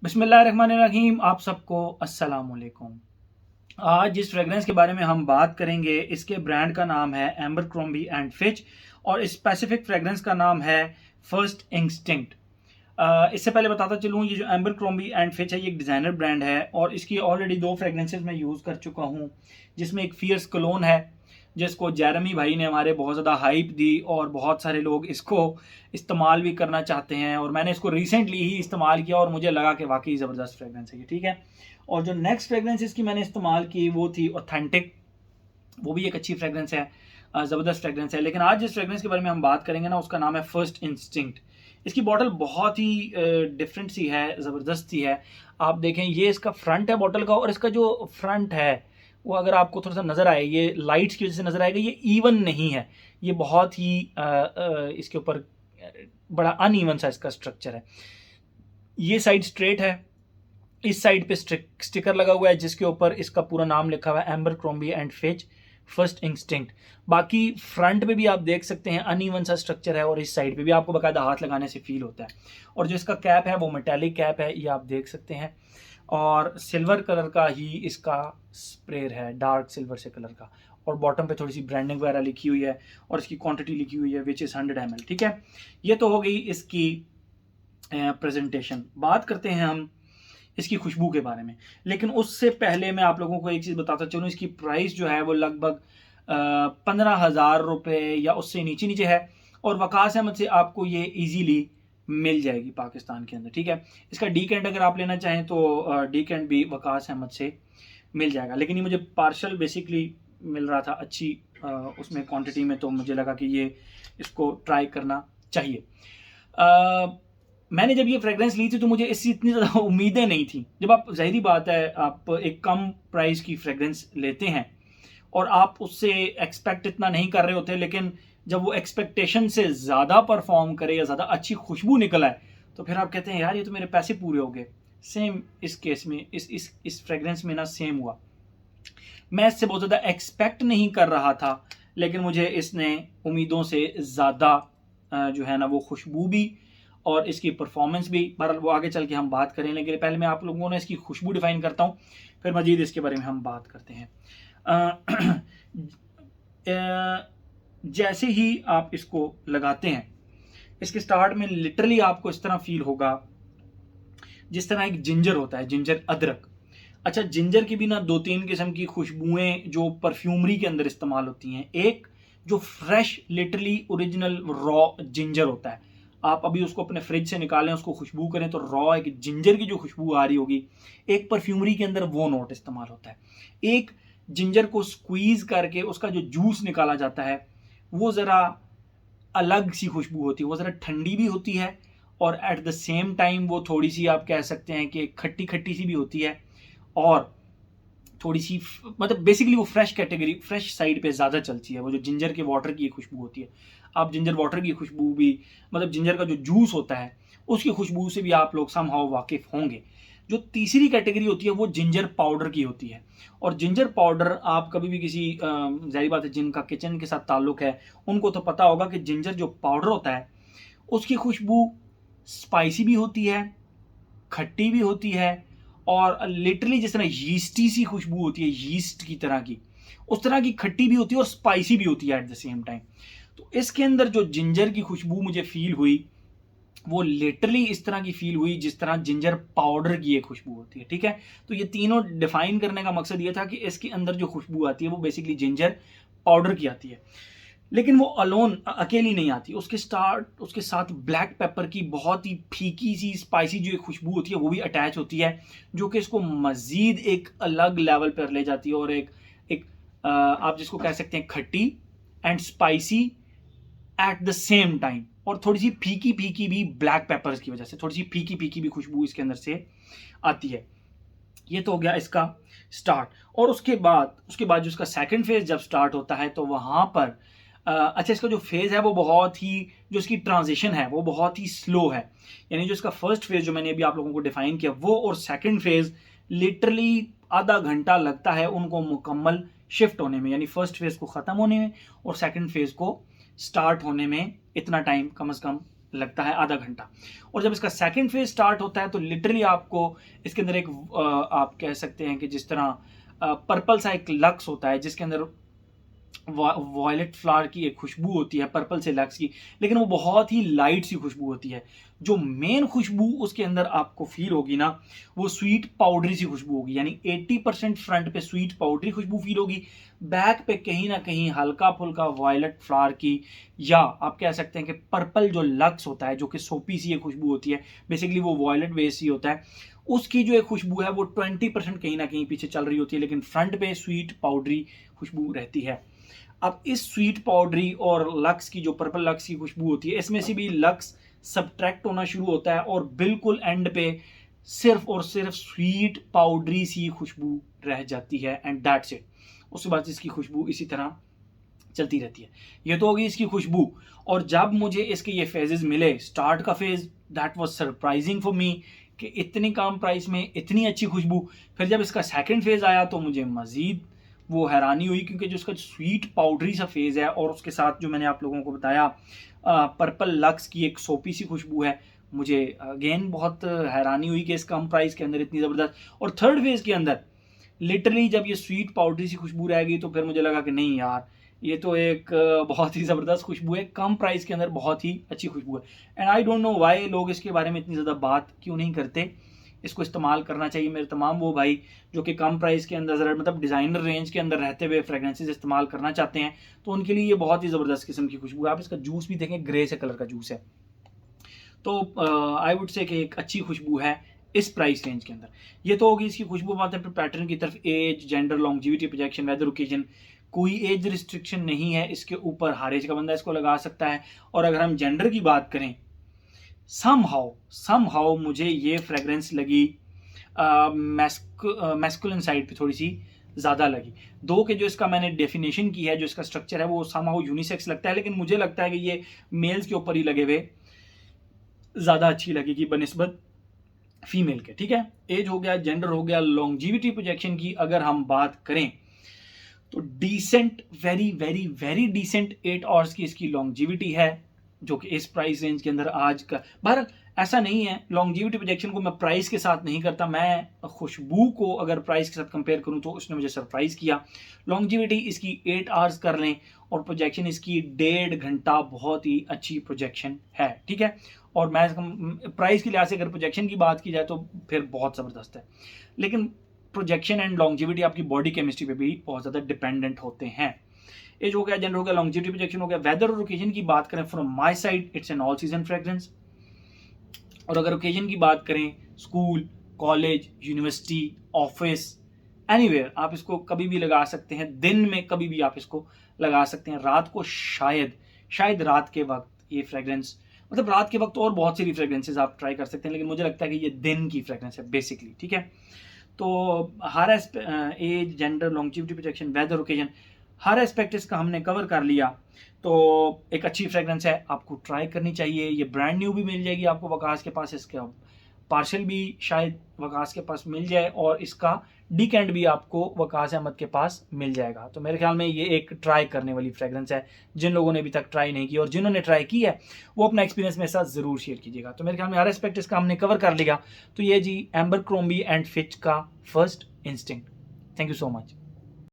बिस्मिल्लाहिर्रहमानिर्रहीम। आप सबको अस्सलाम वालेकुम। आज जिस फ्रेगरेंस के बारे में हम बात करेंगे इसके ब्रांड का नाम है एम्बरक्रॉम्बी एंड फिच और इस स्पेसिफिक फ्रेगरेंस का नाम है फर्स्ट इंस्टिंक्ट। इससे पहले बताता चलूँ, ये जो एम्बरक्रॉम्बी एंड फिच है ये एक डिज़ाइनर ब्रांड है और इसकी ऑलरेडी दो फ्रेगरेंसेज मैं यूज़ कर चुका हूँ, जिसमें एक फियर्स कलोन है जिसको जेरमी भाई ने हमारे बहुत ज़्यादा हाइप दी और बहुत सारे लोग इसको इस्तेमाल भी करना चाहते हैं और मैंने इसको रिसेंटली ही इस्तेमाल किया और मुझे लगा कि वाकई ज़बरदस्त फ्रेगरेंस है ये, ठीक है। और जो नेक्स्ट फ्रेगरेंस इसकी मैंने इस्तेमाल की वो थी ऑथेंटिक। वो भी एक अच्छी फ्रेगरेंस है, ज़बरदस्त फ्रेगरेंस है। लेकिन आज जिस फ्रेगरेंस के बारे में हम बात करेंगे ना, उसका नाम है फर्स्ट इंस्टिंक्ट। इसकी बॉटल बहुत ही डिफरेंट सी है, ज़बरदस्त सी है। आप देखें, ये इसका फ्रंट है बॉटल का और इसका जो फ्रंट है वो अगर आपको थोड़ा सा नज़र आए, ये लाइट्स की वजह से नज़र आएगा, ये इवन नहीं है। ये बहुत ही इसके ऊपर बड़ा अनइवन सा इसका स्ट्रक्चर है। ये साइड स्ट्रेट है, इस साइड पे स्टिकर लगा हुआ है जिसके ऊपर इसका पूरा नाम लिखा हुआ है एम्बरक्रॉम्बी एंड फिच फर्स्ट इंस्टिंक्ट। बाकी फ्रंट पे भी आप देख सकते हैं अनइवन सा स्ट्रक्चर है और इस साइड पे भी आपको बाकायदा हाथ लगाने से फील होता है। और जो इसका कैप है वो मेटेलिक कैप है, ये आप देख सकते हैं, और सिल्वर कलर का ही इसका स्प्रेयर है, डार्क सिल्वर से कलर का। और बॉटम पे थोड़ी सी ब्रांडिंग वगैरह लिखी हुई है और इसकी क्वांटिटी लिखी हुई है विच इज़ 100 ml, ठीक है। ये तो हो गई इसकी प्रेजेंटेशन। बात करते हैं हम इसकी खुशबू के बारे में, लेकिन उससे पहले मैं आप लोगों को एक चीज़ बताता चलूँ। इसकी प्राइस जो है वो लगभग 15,000 रुपये या उससे नीचे नीचे है और वकास अहमद से आपको ये इजीली मिल जाएगी पाकिस्तान के अंदर, ठीक है। इसका डी कैंट अगर आप लेना चाहें तो डी कैंट भी वकास अहमद से मिल जाएगा, लेकिन ये मुझे पार्शल बेसिकली मिल रहा था अच्छी उसमें क्वांटिटी में, तो मुझे लगा कि ये इसको ट्राई करना चाहिए। मैंने जब ये फ्रेग्रेंस ली थी तो मुझे इससे इतनी ज़्यादा उम्मीदें नहीं थी। जब आप, ज़ाहिरी बात है, आप एक कम प्राइस की फ्रेग्रेंस लेते हैं और आप उससे एक्सपेक्ट इतना नहीं कर रहे होते, लेकिन जब वो एक्सपेक्टेशन से ज़्यादा परफॉर्म करे या ज़्यादा अच्छी खुशबू निकल आए तो फिर आप कहते हैं यार ये तो मेरे पैसे पूरे हो गए। सेम इस केस में, इस फ्रेग्रेंस में ना सेम हुआ। मैं इससे बहुत ज़्यादा एक्सपेक्ट नहीं कर रहा था, लेकिन मुझे इसने उम्मीदों से ज़्यादा जो है ना वो खुशबू भी और इसकी परफॉर्मेंस भी, बहरहाल वो आगे चल के हम बात करें, लेकिन पहले मैं आप लोगों ने इसकी खुशबू डिफाइन करता हूँ, फिर मजीद इसके बारे में हम बात करते हैं। जैसे ही आप इसको लगाते हैं, इसके स्टार्ट में लिटरली आपको इस तरह फील होगा जिस तरह एक जिंजर होता है, जिंजर अदरक। अच्छा, जिंजर की भी ना दो तीन किस्म की खुशबुएं जो परफ्यूमरी के अंदर इस्तेमाल होती हैं। एक जो fresh literally original raw ginger होता है, आप अभी उसको अपने फ्रिज से निकालें, उसको खुशबू करें तो रॉ एक जिंजर की जो खुशबू आ रही होगी, एक परफ्यूमरी के अंदर वो नोट इस्तेमाल होता है। एक जिंजर को स्क्वीज करके उसका जो जूस निकाला जाता है वो ज़रा अलग सी खुशबू होती है, वो ज़रा ठंडी भी होती है और एट द सेम टाइम वो थोड़ी सी, आप कह सकते हैं कि खट्टी खट्टी सी भी होती है और थोड़ी सी मतलब बेसिकली वो फ्रेश कैटेगरी, फ्रेश साइड पे ज़्यादा चलती है। वो जो जिंजर के वाटर की खुशबू होती है, आप जिंजर वाटर की खुशबू भी, मतलब जिंजर का जो जूस होता है उसकी खुशबू से भी आप लोग समहाउ वाकिफ़ होंगे। जो तीसरी कैटेगरी होती है वो जिंजर पाउडर की होती है। और जिंजर पाउडर आप कभी भी किसी ज़ाहिर बात है जिनका किचन के साथ ताल्लुक़ है उनको तो पता होगा कि जिंजर जो पाउडर होता है उसकी खुशबू स्पाइसी भी होती है, खट्टी भी होती है और लिटरली जिस तरह यीस्टी सी खुशबू होती है, यीस्ट की तरह की, उस तरह की खट्टी भी होती है और स्पाइसी भी होती है एट द सेम टाइम। तो इसके अंदर जो जिंजर की खुशबू मुझे फील हुई वो लिटरली इस तरह की फील हुई जिस तरह जिंजर पाउडर की एक खुशबू होती है, ठीक है। तो ये तीनों डिफाइन करने का मकसद ये था कि इसके अंदर जो खुशबू आती है वो बेसिकली जिंजर पाउडर की आती है, लेकिन वो अलोन अकेली नहीं आती। उसके साथ ब्लैक पेपर की बहुत ही फीकी सी स्पाइसी जो एक खुशबू होती है वो भी अटैच होती है, जो कि इसको मज़ीद एक अलग लेवल पर ले जाती है और एक एक आप जिसको कह सकते हैं खट्टी and spicy at the same time, और थोड़ी सी फीकी फीकी भी ब्लैक पेपर्स की वजह से थोड़ी सी फीकी फीकी भी खुशबू इसके अंदर से आती है। ये तो हो गया इसका स्टार्ट। और उसके बाद जो इसका सेकंड फेज जब स्टार्ट होता है तो वहाँ पर अच्छा, इसका जो फेज़ है वो बहुत ही, जो इसकी ट्रांजिशन है वो बहुत ही स्लो है। यानी जो इसका फर्स्ट फेज़ जो मैंने अभी आप लोगों को डिफाइन किया वो और सेकंड फेज़ लिटरली आधा घंटा लगता है उनको मुकम्मल शिफ्ट होने में, यानी फर्स्ट फेज़ को ख़त्म होने में और सेकंड फेज़ को स्टार्ट होने में इतना टाइम कम से कम लगता है आधा घंटा। और जब इसका सेकंड फेज स्टार्ट होता है तो लिटरली आपको इसके अंदर एक आप कह सकते हैं कि जिस तरह पर्पल सा एक लक्स होता है जिसके अंदर वॉयलेट फ्लावर की एक खुशबू होती है पर्पल से लक्स की, लेकिन वो बहुत ही लाइट सी खुशबू होती है। जो मेन खुशबू उसके अंदर आपको फील होगी ना, वो स्वीट पाउडरी सी खुशबू होगी, यानी 80% फ्रंट पे स्वीट पाउडरी खुशबू फील होगी, बैक पे कहीं ना कहीं हल्का फुल्का वॉयलेट फ्लावर की, या आप कह सकते हैं कि पर्पल जो लक्स होता है जो कि सोपी सी एक खुशबू होती है, बेसिकली वो वॉयलेट बेस ही होता है, उसकी जो एक खुशबू है वो 20% कहीं ना कहीं पीछे चल रही होती है, लेकिन फ्रंट पे स्वीट पाउडरी खुशबू रहती है। अब इस स्वीट पाउडरी और लक्स की जो पर्पल लक्स की खुशबू होती है, इसमें से भी लक्स सब्ट्रैक्ट होना शुरू होता है और बिल्कुल एंड पे सिर्फ और सिर्फ स्वीट पाउडरी सी खुशबू रह जाती है, एंड दैट्स इट। उसके बाद इसकी खुशबू इसी तरह चलती रहती है। ये तो होगी इसकी खुशबू। और जब मुझे इसके ये फेजेस मिले, स्टार्ट का phase that was surprising for me कि इतनी कम प्राइस में इतनी अच्छी खुशबू। फिर जब इसका सेकंड फेज आया तो मुझे मजीद वो हैरानी हुई, क्योंकि जो उसका स्वीट पाउडरी सा फेज है और उसके साथ जो मैंने आप लोगों को बताया पर्पल लक्स की एक सोपी सी खुशबू है, मुझे अगेन बहुत हैरानी हुई कि इस कम प्राइस के अंदर इतनी ज़बरदस्त। और थर्ड फेज के अंदर लिटरली जब ये स्वीट पाउडरी सी खुशबू रह गई तो फिर मुझे लगा कि नहीं यार, ये तो एक बहुत ही ज़बरदस्त खुशबू है, कम प्राइस के अंदर बहुत ही अच्छी खुशबू है। And I don't know why लोग इसके बारे में इतनी ज़्यादा बात क्यों नहीं करते। इसको इस्तेमाल करना चाहिए मेरे तमाम वो भाई जो कि कम प्राइस के अंदर ज़रा मतलब डिज़ाइनर रेंज के अंदर रहते हुए फ्रेगरेंसेस इस्तेमाल करना चाहते हैं, तो उनके लिए ये बहुत ही ज़बरदस्त किस्म की खुशबू है। आप इसका जूस भी देखें, ग्रे से कलर का जूस है। तो आई वुड से कि एक अच्छी खुशबू है इस प्राइस रेंज के अंदर। ये तो होगी इसकी खुशबू। बात है फिर पैटर्न की तरफ, age, gender, longevity, projection, weather, occasion, कोई एज रिस्ट्रिक्शन नहीं है इसके ऊपर, हर एज का बंदा इसको लगा सकता है। और अगर हम जेंडर की बात करें, समहाउ मुझे ये फ्रेग्रेंस लगी मैस्कुलिन साइड पे थोड़ी सी ज़्यादा लगी। दो के जो इसका मैंने डेफिनेशन की है, जो इसका स्ट्रक्चर है वो समहाउ यूनिसेक्स लगता है, लेकिन मुझे लगता है कि ये मेल्स के ऊपर ही लगे हुए ज़्यादा अच्छी लगेगी बनिस्बत फीमेल के। ठीक है, एज हो गया, जेंडर हो गया। लॉन्जिविटी प्रोजेक्शन की अगर हम बात करें तो decent, very very very decent 8 hours की इसकी लॉन्जिविटी है, जो कि इस प्राइस रेंज के अंदर आज का। बहरहाल ऐसा नहीं है, लॉन्जिविटी प्रोजेक्शन को मैं प्राइस के साथ नहीं करता, मैं खुशबू को अगर प्राइस के साथ कंपेयर करूं तो उसने मुझे सरप्राइज किया। लॉन्जिविटी इसकी 8 आवर्स कर लें और प्रोजेक्शन इसकी 1.5 घंटा, बहुत ही अच्छी प्रोजेक्शन है। ठीक है, और मैं प्राइस के लिहाज से अगर प्रोजेक्शन की बात की जाए तो फिर बहुत ज़बरदस्त है, लेकिन प्रोजेक्शन एंड लॉन्जिविटी आपकी बॉडी केमिस्ट्री पे भी बहुत ज़्यादा डिपेंडेंट होते हैं। एज हो गया, जेंडर हो गया, लॉन्जिविटी प्रोजेक्शन हो गया। वेदर और ओकेजन की बात करें, from my side it's an all season fragrance. और अगर ओकेजन की बात करें, school, college, university, office, anywhere आप इसको कभी भी लगा सकते हैं, दिन में कभी भी आप इसको लगा सकते हैं। रात को शायद रात के वक्त ये फ्रेग्रेंस, मतलब रात के वक्त और बहुत सी फ्रेग्रेंसेज आप ट्राई कर सकते हैं, लेकिन मुझे लगता है कि ये दिन की फ्रेग्रेंस है बेसिकली। ठीक है, तो हर age, gender, longevity projection, weather, occasion, हर एस्पेक्ट इसका हमने कवर कर लिया। तो एक अच्छी फ्रेग्रेंस है, आपको ट्राई करनी चाहिए। ये ब्रांड न्यू भी मिल जाएगी आपको वकास के पास, इसका पार्सल भी शायद वकास के पास मिल जाए, और इसका डीकेंट भी आपको वकास अहमद के पास मिल जाएगा। तो मेरे ख्याल में ये एक ट्राई करने वाली फ्रेग्रेंस है। जिन लोगों ने अभी तक ट्राई नहीं की और जिन्होंने ट्राई की है वो अपना एक्सपीरियंस मेरे साथ ज़रूर शेयर कीजिएगा। तो मेरे ख्याल में हर एस्पेक्ट इसका हमने कवर कर लिया। तो ये जी एम्बरक्रोम्बी एंड फिच का first instinct. Thank you so much.